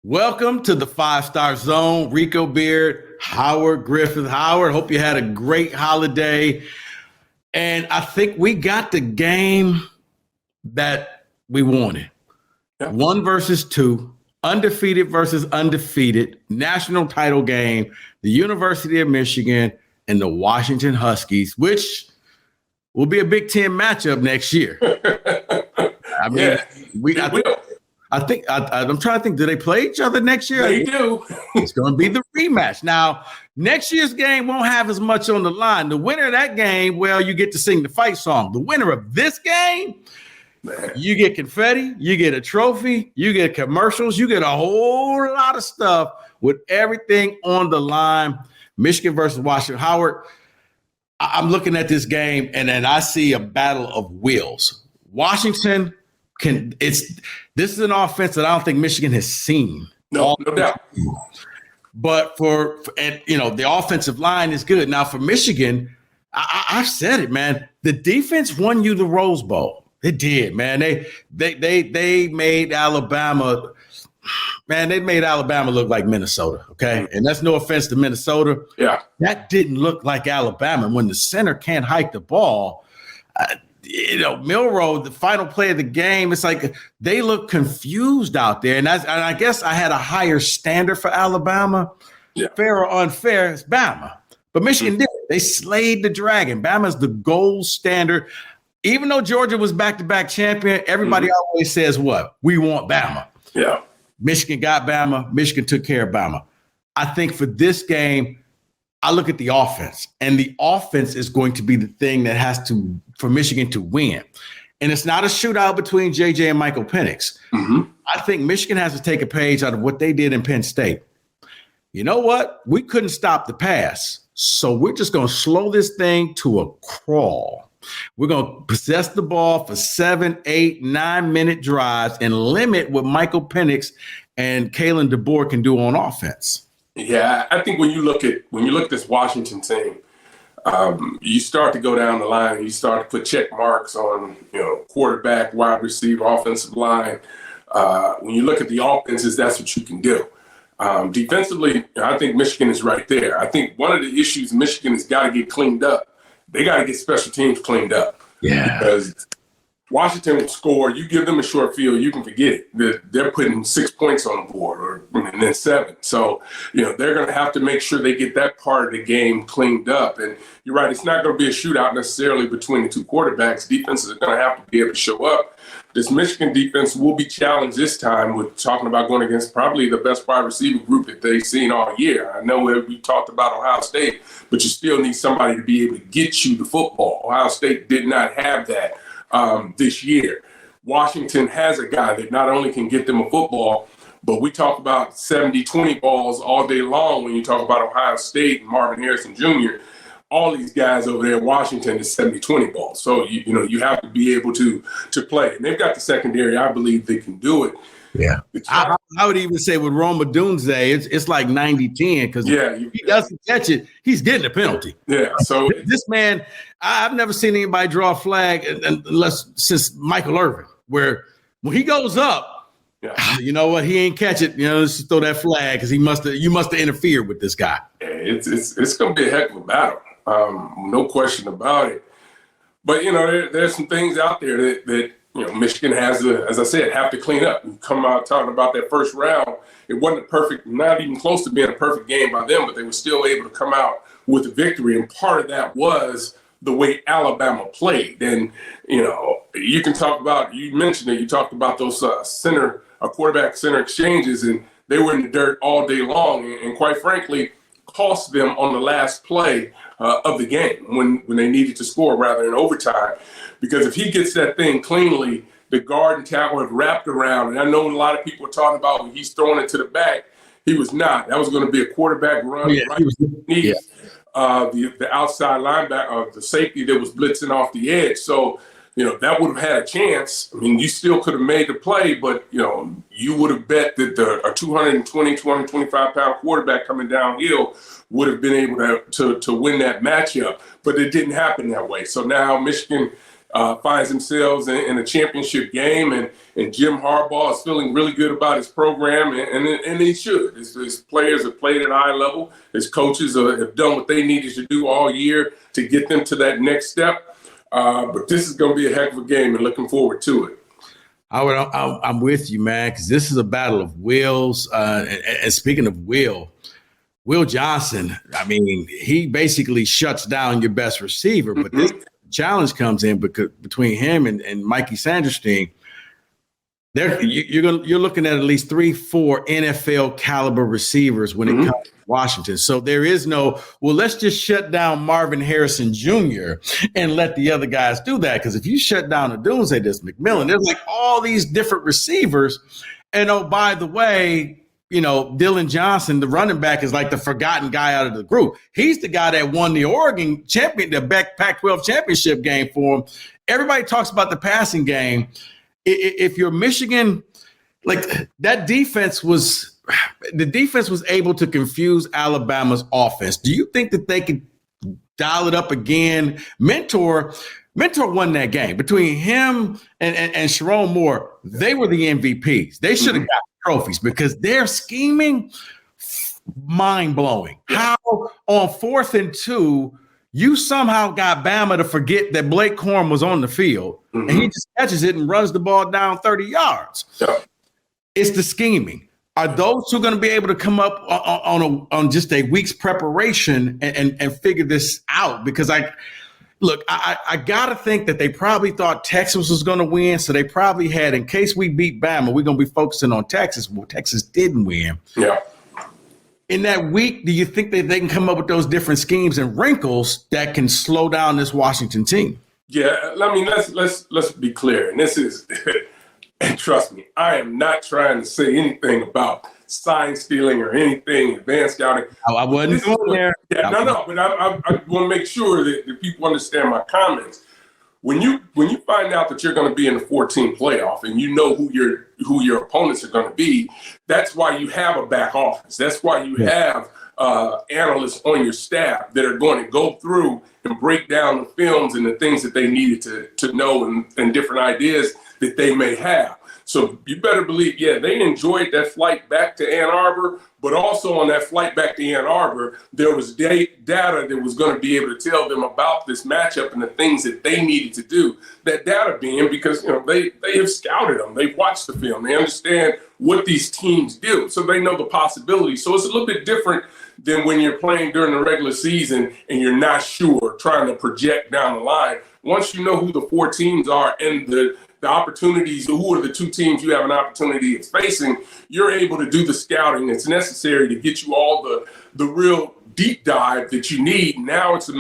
Welcome to the 5-Star Zone. Rico Beard, Howard Griffith. Howard, hope you had a great holiday. And I think we got the game that we wanted. Yeah. 1 versus 2, undefeated versus undefeated, national title game, the University of Michigan and the Washington Huskies, which will be a Big Ten matchup next year. I mean, I'm trying to think, do they play each other next year? They do. It's going to be the rematch. Now, next year's game won't have as much on the line. The winner of that game, well, you get to sing the fight song. The winner of this game, you get confetti, you get a trophy, you get commercials, you get a whole lot of stuff with everything on the line. Michigan versus Washington. Howard, I'm looking at this game, and then I see a battle of wills. Washington this is an offense that I don't think Michigan has seen. No doubt. But the offensive line is good. Now for Michigan, I've said it, man. The defense won you the Rose Bowl. It did, man. They made Alabama. Man, they made Alabama look like Minnesota, okay? And that's no offense to Minnesota. Yeah. That didn't look like Alabama. When the center can't hike the ball, Milroe, the final play of the game, it's like they look confused out there. And I guess I had a higher standard for Alabama. Yeah. Fair or unfair, it's Bama. But Michigan did it. They slayed the dragon. Bama's the gold standard. Even though Georgia was back-to-back champion, everybody always says what? We want Bama. Yeah. Michigan got Bama. Michigan took care of Bama. I think for this game, I look at the offense, and the offense is going to be the thing that has to, for Michigan to win. And it's not a shootout between JJ and Michael Penix. I think Michigan has to take a page out of what they did in Penn State. You know what? We couldn't stop the pass. So we're just going to slow this thing to a crawl. We're going to possess the ball for 7, 8, 9-minute drives and limit what Michael Penix and Kalen DeBoer can do on offense. Yeah, I think when you look at this Washington team, you start to go down the line and you start to put check marks on quarterback, wide receiver, offensive line. When you look at the offenses, that's what you can do. Defensively, I think Michigan is right there. I think one of the issues Michigan has got to get cleaned up. They got to get special teams cleaned up. Yeah. Because Washington will score. You give them a short field, you can forget it. They're putting 6 points on the board and then 7. So, they're going to have to make sure they get that part of the game cleaned up. And you're right, it's not going to be a shootout necessarily between the two quarterbacks. Defenses are going to have to be able to show up. This Michigan defense will be challenged this time with talking about going against probably the best wide receiver group that they've seen all year. I know we talked about Ohio State, but you still need somebody to be able to get you the football. Ohio State did not have that this year. Washington has a guy that not only can get them a football, but we talk about 70-20 balls all day long when you talk about Ohio State and Marvin Harrison Jr. All these guys over there in Washington is 70-20 balls. So, you have to be able to play. And they've got the secondary. I believe they can do it. Yeah. I would even say with Roma Dunze, it's like 90-10 because if he doesn't catch it, he's getting a penalty. Yeah. So this man, I've never seen anybody draw a flag since Michael Irvin, where when he goes up, you know what, he ain't catch it. Let's just throw that flag because you must have interfered with this guy. It's going to be a heck of a battle. No question about it. But, there's some things out there that Michigan has to, as I said, have to clean up. We come out talking about that first round. It wasn't a perfect, not even close to being a perfect game by them, but they were still able to come out with a victory. And part of that was the way Alabama played. And, you can talk about, you mentioned it, you talked about those quarterback center exchanges, and they were in the dirt all day long. And quite frankly, cost them on the last play of the game when they needed to score rather than overtime. Because if he gets that thing cleanly, the guard and tackle have wrapped around. And I know a lot of people are talking about when he's throwing it to the back. He was not. That was going to be a quarterback run right to the knees. The outside linebacker, the safety that was blitzing off the edge. So, that would have had a chance. I mean, you still could have made the play, but, you would have bet that a 220, 225-pound quarterback coming downhill would have been able to win that matchup. But it didn't happen that way. So now Michigan finds themselves in a championship game, and Jim Harbaugh is feeling really good about his program, and he should. His players have played at a high level. His coaches have done what they needed to do all year to get them to that next step. But this is going to be a heck of a game, and looking forward to it. I'm with you, man, because this is a battle of wills. And speaking of Will Johnson, I mean, he basically shuts down your best receiver, but this challenge comes in because between him and Mikey Sanderstein, you're looking at least 3-4 NFL caliber receivers when it comes to Washington. So there is no, well, let's just shut down Marvin Harrison Jr. and let the other guys do that. Because if you shut down the Doomsday, there's McMillan, there's like all these different receivers. And oh, by the way, you know, Dylan Johnson, the running back, is like the forgotten guy out of the group. He's the guy that won the Oregon Pac-12 championship game for him. Everybody talks about the passing game. If you're Michigan, like the defense was able to confuse Alabama's offense. Do you think that they could dial it up again? Mentor won that game. Between him and Sharon Moore, they were the MVPs. They should have got trophies because their scheming, mind-blowing. How on 4th and 2, you somehow got Bama to forget that Blake Corum was on the field, and he just catches it and runs the ball down 30 yards. Yeah. It's the scheming. Are those two going to be able to come up on just a week's preparation and figure this out? Because I got to think that they probably thought Texas was going to win, so they probably had, in case we beat Bama, we're going to be focusing on Texas. Well, Texas didn't win. Yeah. In that week, do you think that they can come up with those different schemes and wrinkles that can slow down this Washington team? Yeah, I mean, let's be clear. And this is, and trust me, I am not trying to say anything about sign stealing or anything, advanced scouting. I wasn't going there. Yeah, no, but I want to make sure that people understand my comments. When you find out that you're going to be in a 14 playoff and you know who your opponents are going to be, that's why you have a back office. That's why you have analysts on your staff that are going to go through and break down the films and the things that they needed to know and different ideas that they may have. So you better believe, they enjoyed that flight back to Ann Arbor, but also on that flight back to Ann Arbor, there was data that was going to be able to tell them about this matchup and the things that they needed to do. That data being because they have scouted them, they've watched the film, they understand what these teams do, so they know the possibilities. So it's a little bit different than when you're playing during the regular season and you're not sure, trying to project down the line. Once you know who the 4 teams are and the opportunities, who are the 2 teams you have an opportunity of facing, you're able to do the scouting that's necessary to get you all the real deep dive that you need. Now it was a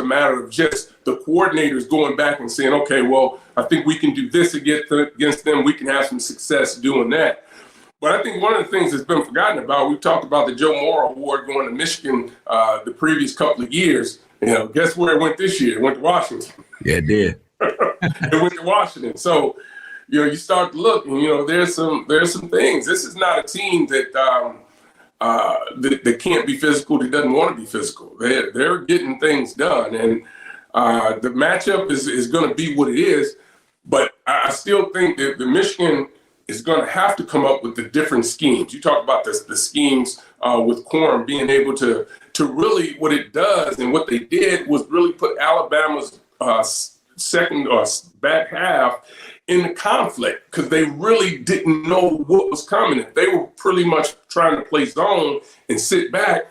matter of just the coordinators going back and saying, okay, well, I think we can do this against them. We can have some success doing that. But I think one of the things that's been forgotten about, we've talked about the Joe Moore Award going to Michigan the previous couple of years. Guess where it went this year? It went to Washington. Yeah, it did. It went to Washington. So, you start to look, and there's some things. This is not a team that that can't be physical, that doesn't want to be physical. They're getting things done, and the matchup is going to be what it is. But I still think that the Michigan is going to have to come up with the different schemes. You talk about the schemes with Corum being able to really, what it does and what they did was really put Alabama's second or back half in the conflict because they really didn't know what was coming. If they were pretty much trying to play zone and sit back,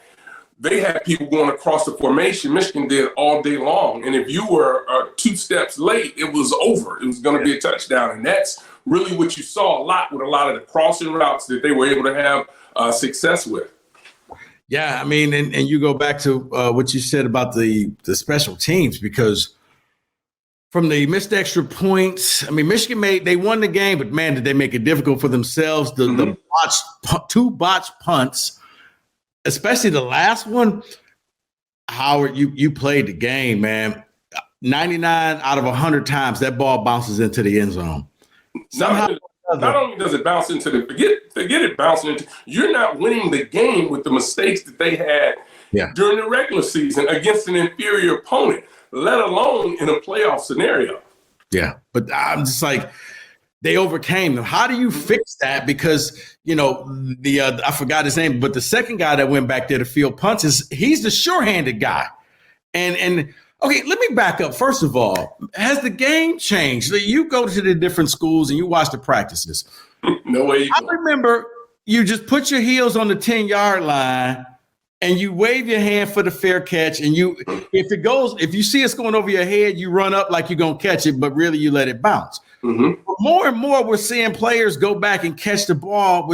they had people going across the formation. Michigan did all day long. And if you were 2 steps late, it was over. It was going to be a touchdown. And that's really what you saw a lot with a lot of the crossing routes that they were able to have success with. Yeah, I mean, and you go back to what you said about the special teams, because from the missed extra points, I mean, Michigan they won the game, but man, did they make it difficult for themselves. The two botched punts, especially the last one. Howard, you played the game, man. 99 out of 100 times that ball bounces into the end zone. Somehow, not only does it bounce into forget it bouncing into, you're not winning the game with the mistakes that they had during the regular season against an inferior opponent. let alone in a playoff scenario. Yeah, but I'm just like, they overcame them. How do you fix that? Because, I forgot his name, but the second guy that went back there to field punts, he's the sure-handed guy. And okay, let me back up. First of all, has the game changed? You go to the different schools and you watch the practices. No way. I remember you just put your heels on the 10-yard line and you wave your hand for the fair catch. And if you see it's going over your head, you run up like you're going to catch it, but really you let it bounce. Mm-hmm. But more and more, we're seeing players go back and catch the ball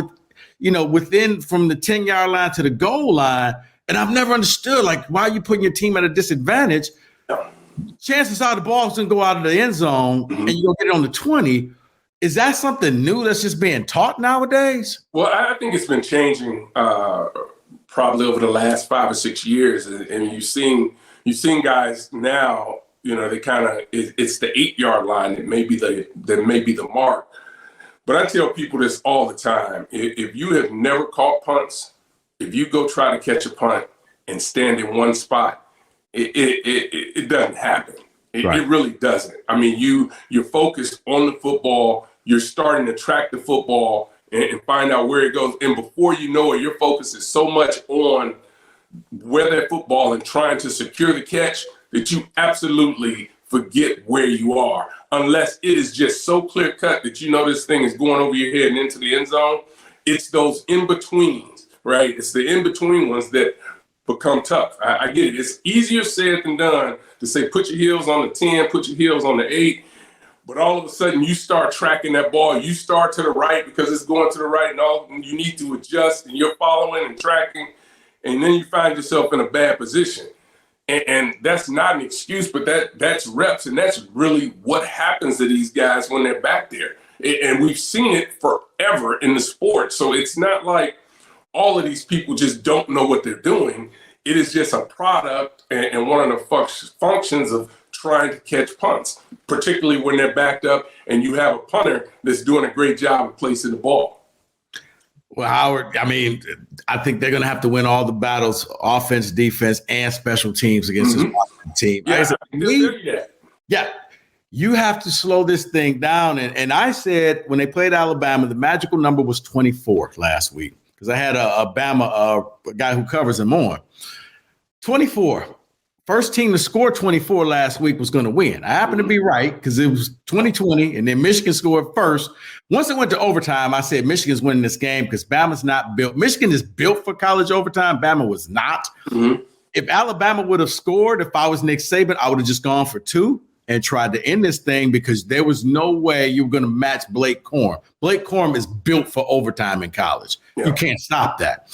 within from the 10-yard line to the goal line. And I've never understood, why are you putting your team at a disadvantage? Chances are the ball's going to go out of the end zone and you'll get it on the 20. Is that something new that's just being taught nowadays? Well, I think it's been changing probably over the last 5 or 6 years. And you've seen guys now, they kind of, it's the 8-yard line that may be the mark. But I tell people this all the time. If you have never caught punts, if you go try to catch a punt and stand in one spot, it doesn't happen. It really doesn't. I mean, you're focused on the football. You're starting to track the football and find out where it goes. And before you know it, your focus is so much on where that football and trying to secure the catch that you absolutely forget where you are, unless it is just so clear cut that this thing is going over your head and into the end zone. It's those in-betweens, right? It's the in-between ones that become tough. I get it. It's easier said than done to say, put your heels on the 10, put your heels on the 8. But all of a sudden you start tracking that ball. You start to the right because it's going to the right and you need to adjust and you're following and tracking. And then you find yourself in a bad position. And that's not an excuse, but that's reps. And that's really what happens to these guys when they're back there. And we've seen it forever in the sport. So it's not like all of these people just don't know what they're doing. It is just a product and one of the functions of trying to catch punts, particularly when they're backed up and you have a punter that's doing a great job of placing the ball. Well, Howard, I mean, I think they're going to have to win all the battles, offense, defense, and special teams against this Washington team. Yeah, you have to slow this thing down. And I said when they played Alabama, the magical number was 24 last week because I had a Bama, a guy who covers them on. 24. First team to score 24 last week was going to win. I happened to be right because it was 2020, and then Michigan scored first. Once it went to overtime, I said Michigan's winning this game because Bama's not built. Michigan is built for college overtime. Bama was not. Mm-hmm. If Alabama would have scored, if I was Nick Saban, I would have just gone for 2 and tried to end this thing because there was no way you were going to match Blake Corum. Blake Corum is built for overtime in college. Yeah. You can't stop that.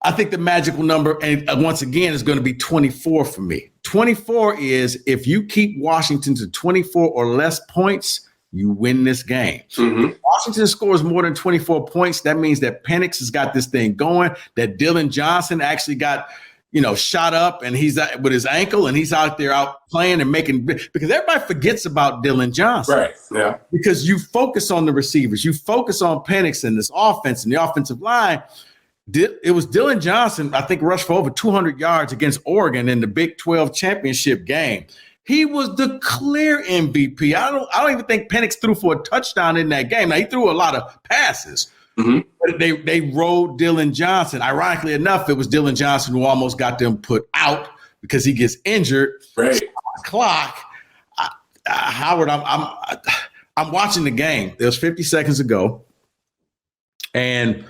I think the magical number, and once again, is going to be 24 for me. 24 is if you keep Washington to 24 or less points, you win this game. Mm-hmm. If Washington scores more than 24 points, that means that Penix has got this thing going, that Dylan Johnson actually got, shot up and he's with his ankle and he's out there out playing and making, because everybody forgets about Dylan Johnson. Right, yeah. Because you focus on the receivers, you focus on Penix and this offense and the offensive line. It was Dylan Johnson, I think, rushed for over 200 yards against Oregon in the Big 12 championship game. He was the clear MVP. I don't even think Penix threw for a touchdown in that game. Now, he threw a lot of passes. Mm-hmm. But they rode Dylan Johnson. Ironically enough, it was Dylan Johnson who almost got them put out because he gets injured. Right. Clock. Howard, I'm watching the game. There's 50 seconds to go. And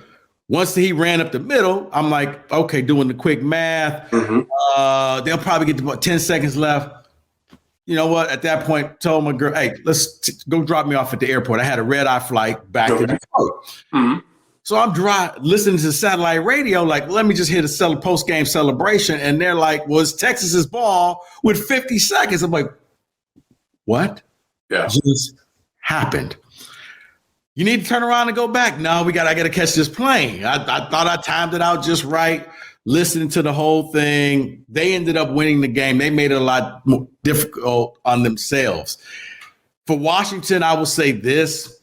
once he ran up the middle, I'm like, okay, doing the quick math. Mm-hmm. They'll probably get about 10 seconds left. You know what? At that point, told my girl, hey, let's go drop me off at the airport. I had a red-eye flight back to Detroit. Mm-hmm. So I'm listening to satellite radio, like, let me just hit a post-game celebration. And they're like, well, it's Texas's ball with 50 seconds. I'm like, what? Yeah. Just happened. You need to turn around and go back. No, I got to catch this plane. I thought I timed it out just right, listening to the whole thing. They ended up winning the game. They made it a lot more difficult on themselves. For Washington, I will say this.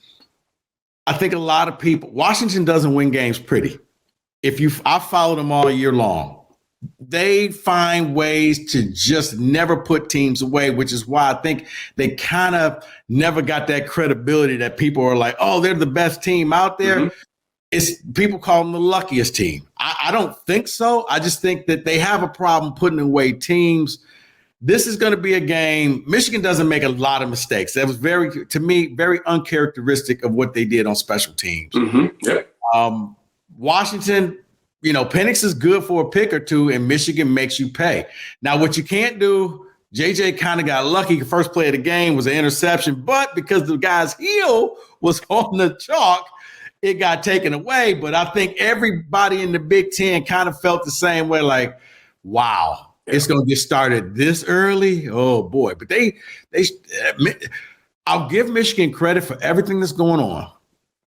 I think a lot of people, Washington doesn't win games pretty. I followed them all year long. they find ways to just never put teams away, which is why I think they kind of never got that credibility that people are like, oh, they're the best team out there. Mm-hmm. It's people call them the luckiest team. I don't think so. I just think that they have a problem putting away teams. This is going to be a game. Michigan doesn't make a lot of mistakes. That was to me, very uncharacteristic of what they did on special teams. Mm-hmm. Yep. Washington, Penix is good for a pick or two, and Michigan makes you pay. Now, what you can't do, JJ kind of got lucky. The first play of the game was an interception, but because the guy's heel was on the chalk, it got taken away. But I think everybody in the Big Ten kind of felt the same way, like, wow, it's going to get started this early. Oh, boy. But I'll give Michigan credit for everything that's going on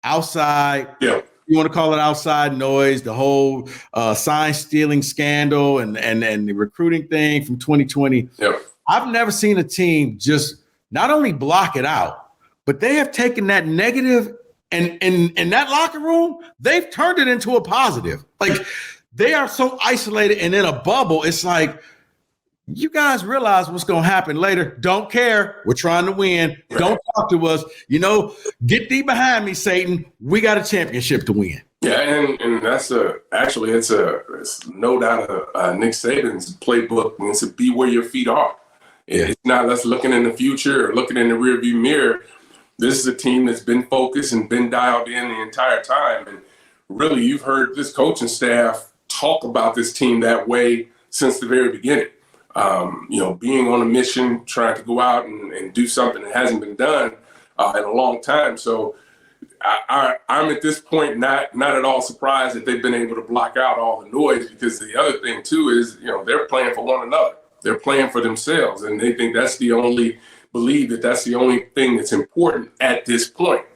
outside. Yeah. You want to call it outside noise, the whole sign stealing scandal and the recruiting thing from 2020. Yep. I've never seen a team just not only block it out, but they have taken that negative and in that locker room, they've turned it into a positive. Like they are so isolated and in a bubble. It's like, you guys realize what's going to happen later. Don't care. We're trying to win. Right. Don't talk to us. Get thee behind me, Satan. We got a championship to win. Yeah, and that's it's no doubt Nick Saban's playbook. It's a be where your feet are. Yeah. It's not us looking in the future or looking in the rearview mirror. This is a team that's been focused and been dialed in the entire time. And really, you've heard this coaching staff talk about this team that way since the very beginning. Being on a mission, trying to go out and do something that hasn't been done in a long time. So I'm at this point not at all surprised that they've been able to block out all the noise, because the other thing too is, they're playing for one another. They're playing for themselves, and they think that's the only thing that's important at this point.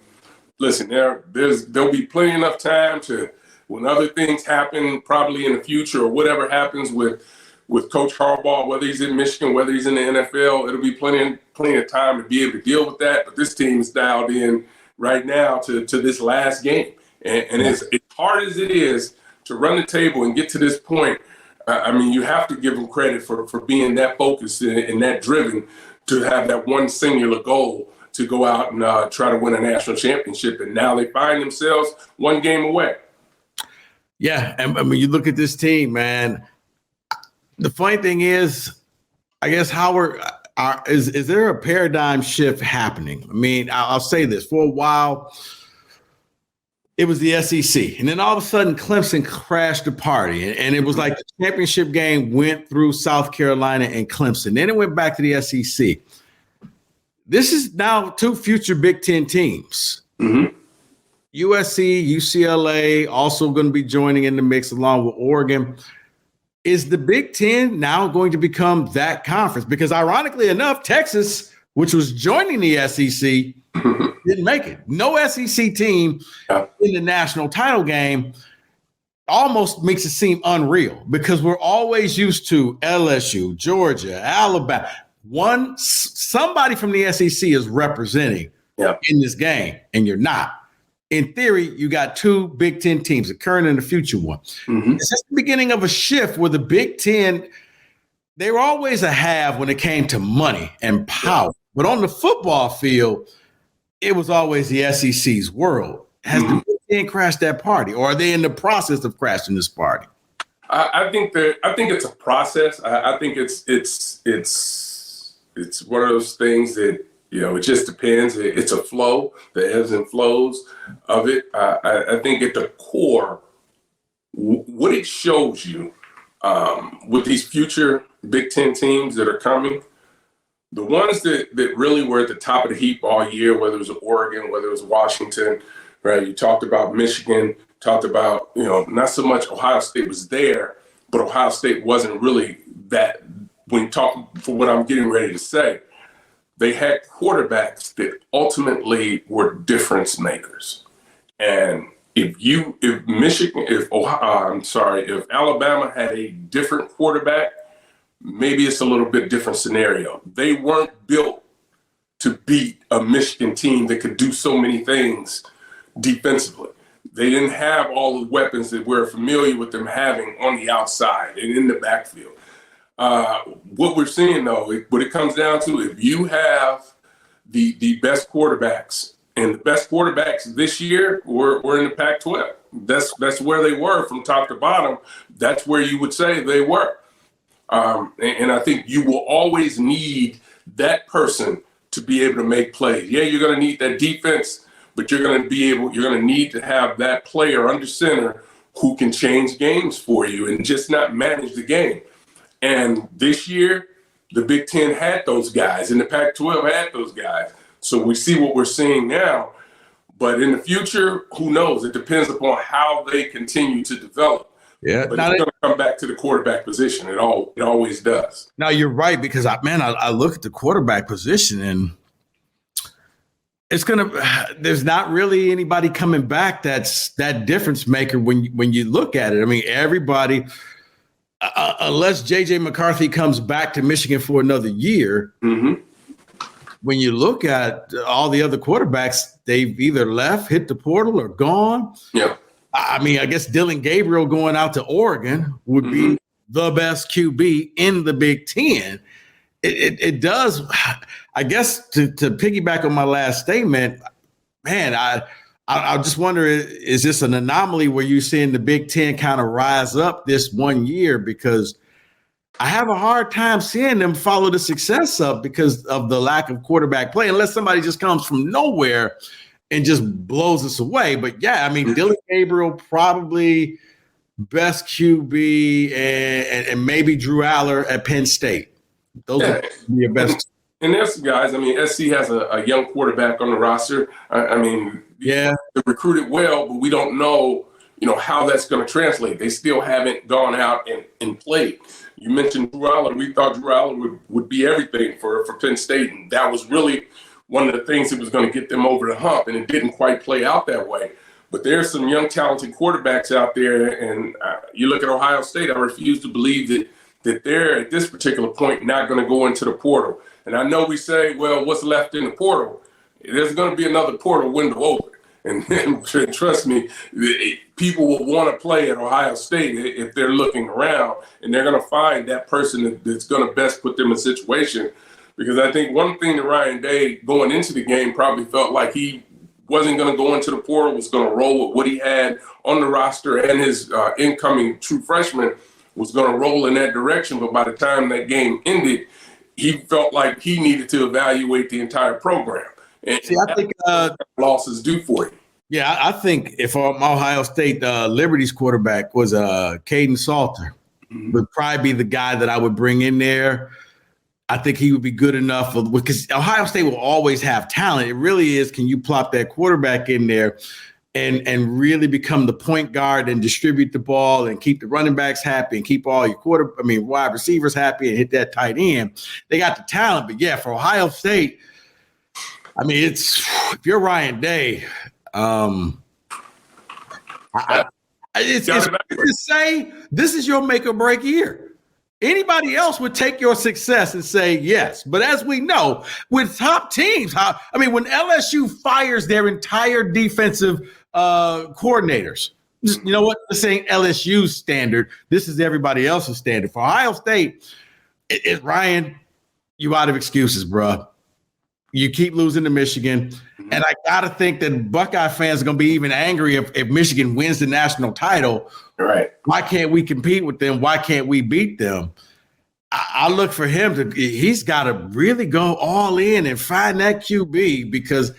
Listen, there'll be plenty enough time to, when other things happen, probably in the future or whatever happens with Coach Harbaugh, whether he's in Michigan, whether he's in the NFL, it'll be plenty of time to be able to deal with that. But this team is dialed in right now to this last game. And as hard as it is to run the table and get to this point, you have to give them credit for being that focused and that driven to have that one singular goal to go out and try to win a national championship. And now they find themselves one game away. Yeah, and you look at this team, man. The funny thing is, I guess, Howard, is there a paradigm shift happening? I'll say this. For a while, it was the SEC. And then all of a sudden, Clemson crashed the party. And it was like the championship game went through South Carolina and Clemson. Then it went back to the SEC. This is now two future Big Ten teams. Mm-hmm. USC, UCLA also going to be joining in the mix along with Oregon. Is the Big Ten now going to become that conference? Because ironically enough, Texas, which was joining the SEC, didn't make it. No SEC team in the national title game. Almost makes it seem unreal, because we're always used to LSU, Georgia, Alabama. Somebody from the SEC is representing in this game, and you're not. In theory, you got two Big Ten teams, the current and the future one. Mm-hmm. It's just the beginning of a shift where the Big Ten, they were always a have when it came to money and power. But on the football field, it was always the SEC's world. Has the Big Ten crashed that party, or are they in the process of crashing this party? I think it's a process. I think it's one of those things that, it just depends. It's a flow, the ebbs and flows of it. I think at the core, what it shows you with these future Big Ten teams that are coming, the ones that really were at the top of the heap all year, whether it was Oregon, whether it was Washington, right? You talked about Michigan, talked about, not so much Ohio State was there, but Ohio State wasn't really that. When you talk, for what I'm getting ready to say, they had quarterbacks that ultimately were difference makers. And if Alabama had a different quarterback, maybe it's a little bit different scenario. They weren't built to beat a Michigan team that could do so many things defensively. they didn't have all the weapons that we're familiar with them having on the outside and in the backfield. What we're seeing, though, what it comes down to, if you have the best quarterbacks, and the best quarterbacks this year were in the Pac-12. That's where they were from top to bottom. That's where you would say they were. And I think you will always need that person to be able to make plays. Yeah, you're going to need that defense, but you're going to need to have that player under center who can change games for you and just not manage the game. And this year, the Big Ten had those guys, and the Pac-12 had those guys. So we see what we're seeing now. But in the future, who knows? It depends upon how they continue to develop. Yeah, but it's going to come back to the quarterback position. It always does. Now you're right, because I look at the quarterback position and there's not really anybody coming back that's that difference maker when you look at it. I mean, everybody, unless JJ McCarthy comes back to Michigan for another year, when you look at all the other quarterbacks, they've either left, hit the portal, or gone. Yeah. I mean, I guess Dylan Gabriel going out to Oregon would be the best QB in the Big Ten. It does, I guess, to piggyback on my last statement, man, I just wonder, is this an anomaly where you're seeing the Big Ten kind of rise up this one year? Because I have a hard time seeing them follow the success up because of the lack of quarterback play, unless somebody just comes from nowhere and just blows us away. But yeah, I mean, Dylan Gabriel probably best QB, and maybe Drew Aller at Penn State. Those are your best. And there's some guys. I mean, SC has a young quarterback on the roster. I mean, yeah, they recruited well, but we don't know, how that's going to translate. They still haven't gone out and played. You mentioned Drew Aller. We thought Drew Aller would be everything for Penn State, and that was really one of the things that was going to get them over the hump, and it didn't quite play out that way. But there's some young, talented quarterbacks out there, and you look at Ohio State, I refuse to believe that they're, at this particular point, not going to go into the portal. And I know we say, well, what's left in the portal? There's going to be another portal window open. And trust me, people will want to play at Ohio State if they're looking around, and they're going to find that person that's going to best put them in a situation. Because I think one thing that Ryan Day going into the game probably felt like he wasn't going to go into the portal, was going to roll with what he had on the roster, and his incoming true freshman was going to roll in that direction. But by the time that game ended, he felt like he needed to evaluate the entire program. And see, I think losses do for you. Yeah, I think if Ohio State Liberty's quarterback was Caden Salter, would probably be the guy that I would bring in there. I think he would be good enough because Ohio State will always have talent. It really is, can you plop that quarterback in there and really become the point guard and distribute the ball and keep the running backs happy and keep all your wide receivers happy and hit that tight end. They got the talent, but yeah, for Ohio State, I mean, if you're Ryan Day, it's to say this is your make or break year. Anybody else would take your success and say yes. But as we know, with top teams, when LSU fires their entire defensive coordinators, you know what? This ain't LSU's standard. This is everybody else's standard. For Ohio State, Ryan, you out of excuses, bro. You keep losing to Michigan. And I got to think that Buckeye fans are going to be even angry if Michigan wins the national title. Right. Why can't we compete with them? Why can't we beat them? I look for him he's got to really go all in and find that QB, because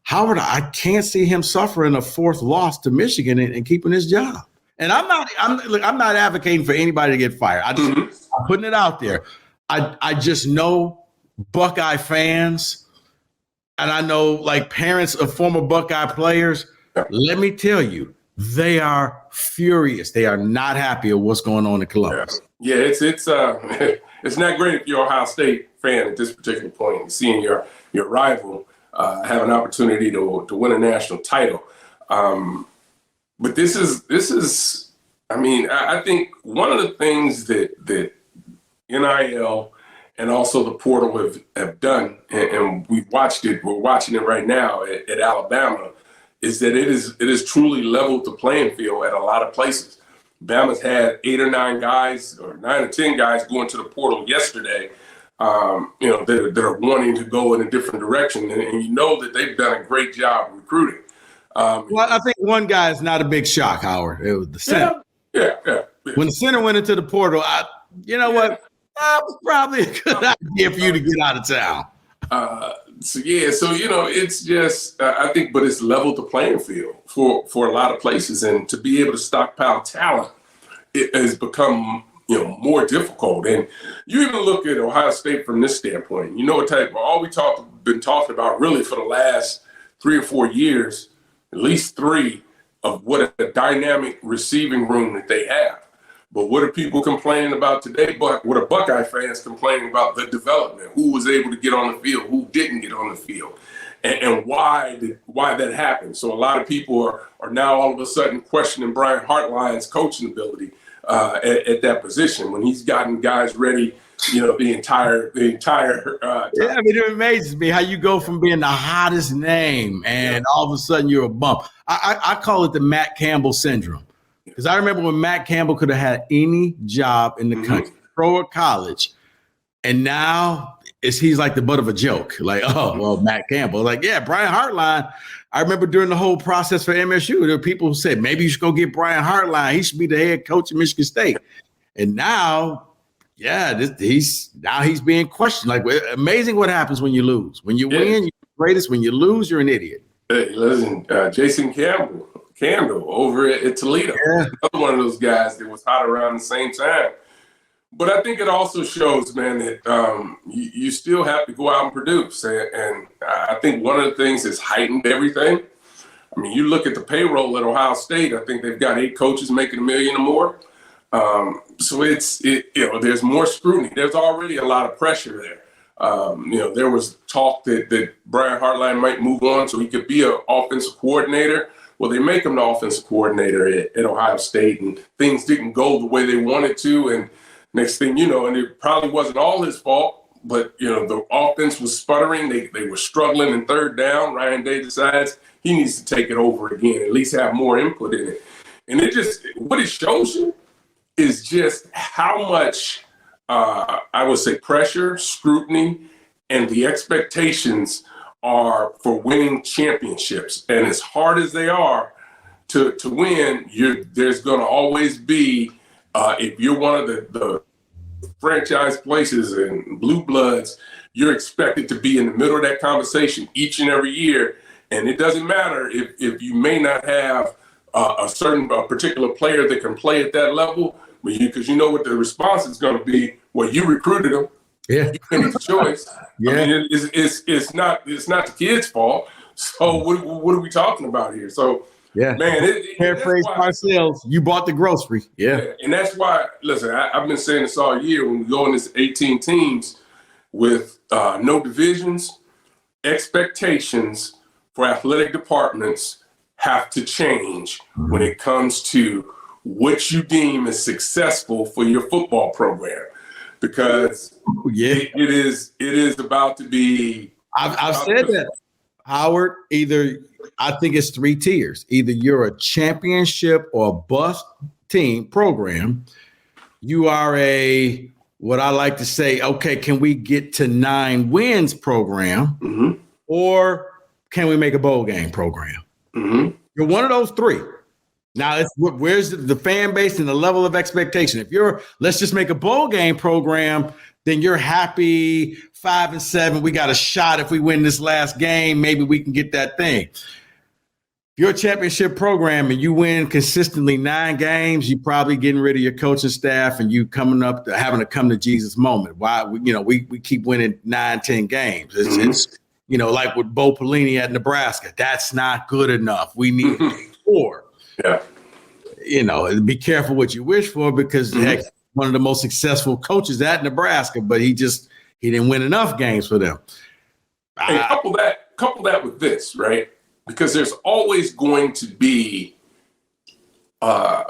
Howard, I can't see him suffering a fourth loss to Michigan and keeping his job. And I'm not advocating for anybody to get fired. I'm putting it out there. I just know Buckeye fans, and I know like parents of former Buckeye players. Let me tell you, they are furious. They are not happy with what's going on in Columbus. Yeah, it's not great if you're an Ohio State fan at this particular point, seeing your rival have an opportunity to win a national title. But this is, I think one of the things that NIL and also the portal have done, and we're watching it right now at Alabama, is that it is truly leveled the playing field at a lot of places. Bama's had 8 or 9 guys, or 9 or 10 guys going to the portal yesterday, that are wanting to go in a different direction. And you know that they've done a great job recruiting. Well, I think one guy is not a big shock, Howard. It was the center. Yeah. When the center went into the portal, what? That was probably a good idea for you to get out of town. It's just, I think, but it's leveled the playing field for a lot of places. And to be able to stockpile talent, it has become, more difficult. And you even look at Ohio State from this standpoint, been talking about really for the last 3 or 4 years, at least 3, of what a dynamic receiving room that they have. But what are people complaining about today? What are Buckeye fans complaining about? The development, who was able to get on the field, who didn't get on the field, and why that happened. So a lot of people are now all of a sudden questioning Brian Hartline's coaching ability at that position when he's gotten guys ready, the entire time. Yeah, I mean, it amazes me how you go from being the hottest name and all of a sudden you're a bump. I call it the Matt Campbell syndrome. Because I remember when Matt Campbell could have had any job in the country, pro or college, and now he's like the butt of a joke. Like, oh, well, Matt Campbell. Like, yeah, Brian Hartline. I remember during the whole process for MSU, there were people who said, maybe you should go get Brian Hartline. He should be the head coach of Michigan State. And now, he's being questioned. Like, amazing what happens when you lose. When you win, you're the greatest. When you lose, you're an idiot. Hey, listen, Jason Campbell over at Toledo. Yeah. Another one of those guys that was hot around the same time. But I think it also shows, man, that you still have to go out and produce. And I think one of the things that's heightened everything. I mean, you look at the payroll at Ohio State, I think they've got 8 coaches making $1 million or more. So there's more scrutiny. There's already a lot of pressure there. There was talk that Brian Hartline might move on so he could be an offensive coordinator. Well, they make him the offensive coordinator at Ohio State, and things didn't go the way they wanted to. And next thing you know, and it probably wasn't all his fault, but, the offense was sputtering. They were struggling in third down. Ryan Day decides he needs to take it over again, at least have more input in it. And what it shows you is just how much, I would say, pressure, scrutiny, and the expectations are for winning championships. And as hard as they are to win, there's going to always be, if you're one of the franchise places and blue bloods, you're expected to be in the middle of that conversation each and every year. And it doesn't matter if you may not have a particular player that can play at that level, because you know what the response is going to be. Well, you recruited them. Yeah, you made the choice. Yeah, I mean, it's not the kid's fault. So what are we talking about here? So man, paraphrase Parcells. You bought the grocery. Yeah, and that's why. Listen, I've been saying this all year. When we go in this 18 teams with no divisions, expectations for athletic departments have to change when it comes to what you deem as successful for your football program. Because it is about to be. I've said that, Howard. Either I think it's 3 tiers. Either you're a championship or a bust team program. You are a, what I like to say, okay, can we get to 9 wins program, or can we make a bowl game program? You're one of those 3. Now, where's the fan base and the level of expectation? If you're, let's just make a bowl game program, then you're happy 5-7. We got a shot if we win this last game. Maybe we can get that thing. If you're a championship program and you win consistently 9 games, you're probably getting rid of your coaching staff and you coming up to having a come to Jesus moment. Why we keep winning 9-10 games. It's like with Bo Pelini at Nebraska. That's not good enough. We need 4. Yeah. Be careful what you wish for, because heck, one of the most successful coaches at Nebraska, but he didn't win enough games for them. And couple that with this, right? Because there's always going to be because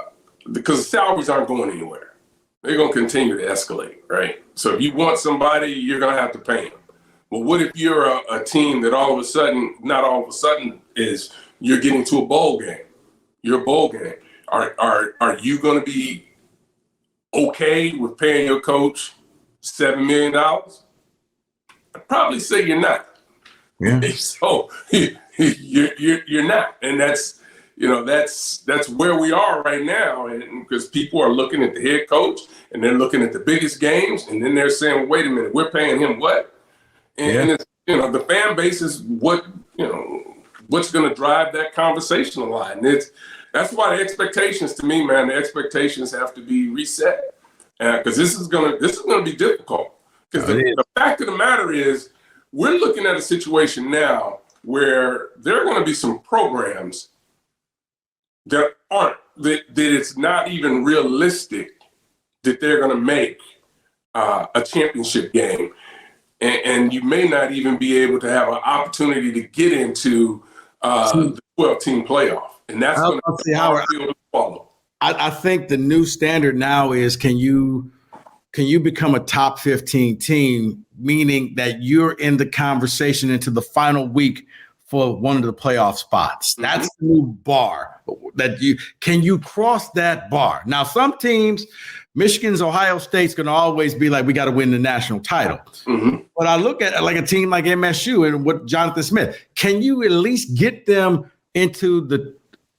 the salaries aren't going anywhere. They're going to continue to escalate, right? So if you want somebody, you're going to have to pay them. Well, what if you're a team that not all of a sudden is you're getting to a bowl game. You're a bowl game. Are you going to be okay with paying your coach $7 million? I'd probably say you're not. Yeah. So you're not, and that's where we are right now, and because people are looking at the head coach and they're looking at the biggest games, and then they're saying, "Wait a minute, we're paying him what?" And it's, the fan base is what's going to drive that conversation a lot, and that's why the expectations, to me, man, the expectations have to be reset, because this is gonna be difficult. Because the fact of the matter is, we're looking at a situation now where there are going to be some programs that it's not even realistic that they're going to make a championship game. And you may not even be able to have an opportunity to get into the 12-team playoff. And that's going to be hard field to follow. I think the new standard now is can you become a top 15 team, meaning that you're in the conversation into the final week for one of the playoff spots. Mm-hmm. That's the new bar. Can you cross that bar? Now, some teams, Michigan's, Ohio State's going to always be like, we got to win the national title. Mm-hmm. But I look at like a team like MSU and what Jonathan Smith, can you at least get them into the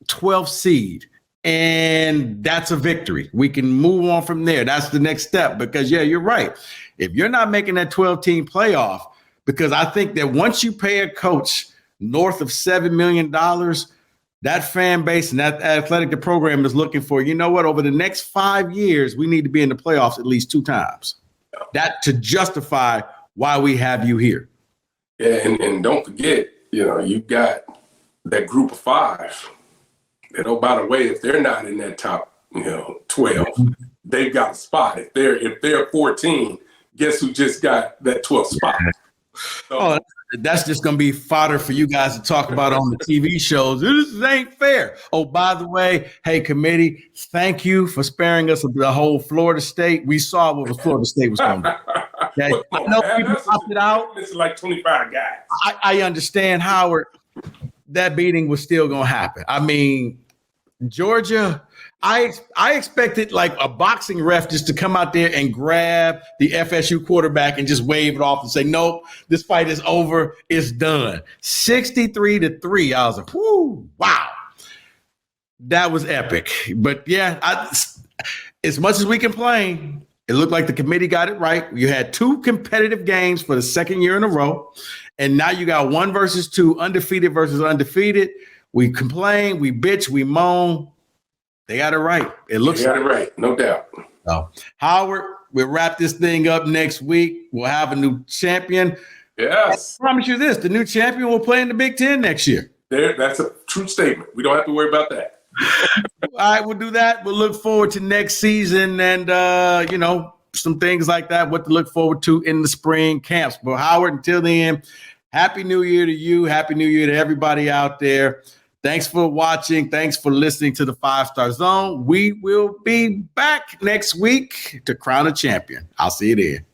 12th seed? And that's a victory. We can move on from there. That's the next step, because you're right. If you're not making that 12-team playoff, because I think that once you pay a coach north of $7 million, that fan base and that athletic program is looking for, over the next 5 years, we need to be in the playoffs at least 2 times. That to justify why we have you here. Yeah, and don't forget, you've got that group of 5. And oh, by the way, if they're not in that top, 12, they've got a spot. If they're 14, guess who just got that 12th spot? So, that's just going to be fodder for you guys to talk about on the TV shows. This ain't fair. Oh, by the way, hey, committee, thank you for sparing us of the whole Florida State. We saw what Florida State was going to do. Okay? I know people opted out. It's like 25 guys. I understand, Howard. That beating was still going to happen. I mean, Georgia, I expected like a boxing ref just to come out there and grab the FSU quarterback and just wave it off and say, nope, this fight is over. It's done. 63-3. I was like, whoo, wow. That was epic. But as much as we complain, it looked like the committee got it right. You had 2 competitive games for the second year in a row. And now you got 1 versus 2, undefeated versus undefeated. We complain, we bitch, we moan. They got it right. It looks like it right, no doubt. So, Howard, we'll wrap this thing up next week. We'll have a new champion. Yes. I promise you this, the new champion will play in the Big Ten next year. That's a true statement. We don't have to worry about that. All right, we'll do that. We'll look forward to next season and, some things like that, what to look forward to in the spring camps. But Howard, until then, Happy New Year to you. Happy New Year to everybody out there. Thanks for watching. Thanks for listening to the 5-Star Zone. We will be back next week to crown a champion. I'll see you there.